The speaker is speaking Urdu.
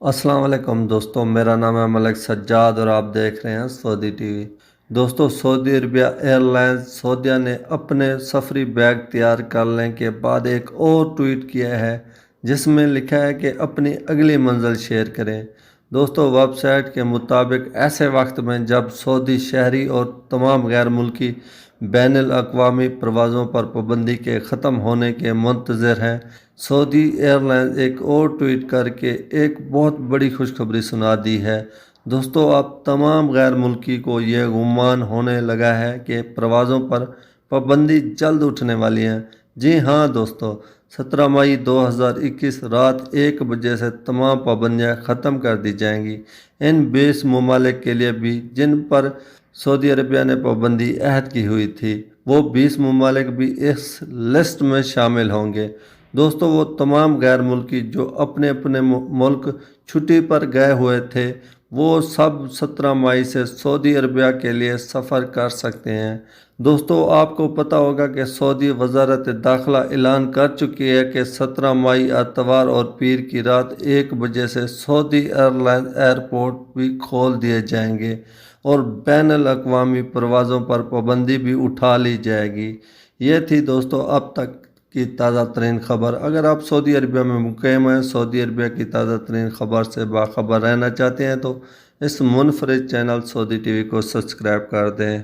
السلام علیکم دوستوں، میرا نام ہے ملک سجاد اور آپ دیکھ رہے ہیں سعودی ٹی وی۔ دوستوں، سعودی عربیہ ایئر لائنز سعودیہ نے اپنے سفری بیگ تیار کرنے کے بعد ایک اور ٹویٹ کیا ہے جس میں لکھا ہے کہ اپنی اگلی منزل شیئر کریں۔ دوستوں، ویب سائٹ کے مطابق ایسے وقت میں جب سعودی شہری اور تمام غیر ملکی بین الاقوامی پروازوں پر پابندی کے ختم ہونے کے منتظر ہیں، سعودی ایئر لائنز ایک اور ٹویٹ کر کے ایک بہت بڑی خوشخبری سنا دی ہے۔ دوستوں، اب تمام غیر ملکی کو یہ گمان ہونے لگا ہے کہ پروازوں پر پابندی جلد اٹھنے والی ہے۔ جی ہاں دوستوں، 17 مئی 2021 رات 1 بجے سے تمام پابندیاں ختم کر دی جائیں گی۔ ان 20 ممالک کے لیے بھی جن پر سعودی عربیہ نے پابندی عائد کی ہوئی تھی، وہ 20 ممالک بھی اس لسٹ میں شامل ہوں گے۔ دوستوں، وہ تمام غیر ملکی جو اپنے اپنے ملک چھٹی پر گئے ہوئے تھے، وہ سب 17 مئی سے سعودی عربیہ کے لیے سفر کر سکتے ہیں۔ دوستوں، آپ کو پتہ ہوگا کہ سعودی وزارت داخلہ اعلان کر چکی ہے کہ 17 مئی اتوار اور پیر کی رات 1 بجے سے سعودی ایئر لائنز ایئرپورٹ بھی کھول دیے جائیں گے اور بین الاقوامی پروازوں پر پابندی بھی اٹھا لی جائے گی۔ یہ تھی دوستوں اب تک کی تازہ ترین خبر۔ اگر آپ سعودی عربیہ میں مقیم ہیں، سعودی عربیہ کی تازہ ترین خبر سے باخبر رہنا چاہتے ہیں تو اس منفرد چینل سعودی ٹی وی کو سبسکرائب کر دیں۔